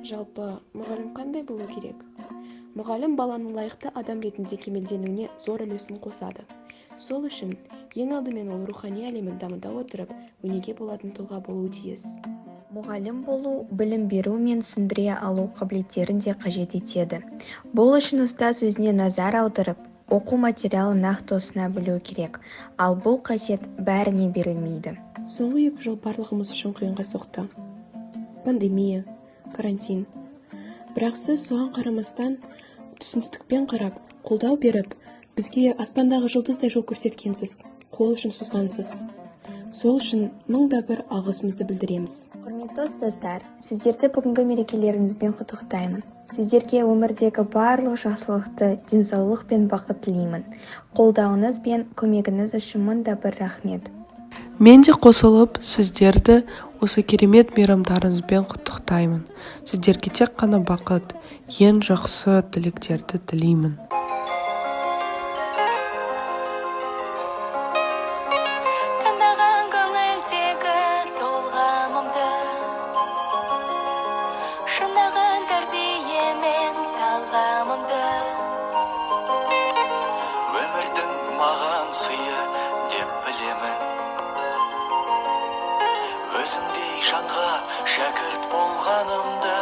Жалпы, мұғалім қандай болу керек? Мұғалім баланың лайықты адам ретінде кемелденуіне зор үлесін қосады. Сол үшін, ең алдымен ол рухани әлемін дамыта отырып, өнеге болатын тұлға болуы тиіс. Мұғалім болу, білім беру мен түсіндіре алу қабілеттерін де қажет етеді. Бұл үшін ұстаз өзіне назар аударып, оқу материалын нақты ұсына білу керек, ал бұл қасиет бәріне берілмейді. Соңғы 2 жыл барлығымыз үшін қиынға соқты. Пандемия, карантин. Бірақ сіз соған қарамастан түсіністікпен қарап, қолдау беріп, бізге аспандағы жұлдыздай жол көрсеткенсіз, қол ұшын созғансыз. Сол үшін 1000-да-1 алғысымызды білдіреміз. Құрметті ұстаздар, сіздерді бүгінгі мерекелеріңізбен құттықтаймын. Сіздерге өмірдегі барлық жақсылықты, денсаулық пен бақыт тілеймін. Қолдауыңыз бен көмегіңіз үшін 1000-да-1 рахмет. Мен де қосылып, сіздерді осы керемет мейрамдарыңызбен құттықтаймын. Сіздерге тек қана бақыт, ең жақсы тілектерді тілеймін. Таңдаған көңілдегі толғамымды, шынаған тәрбиемен талғамымды, өмірдің маған сыйы деп білемін. Өзіңдей жанға шәкірт болғанымды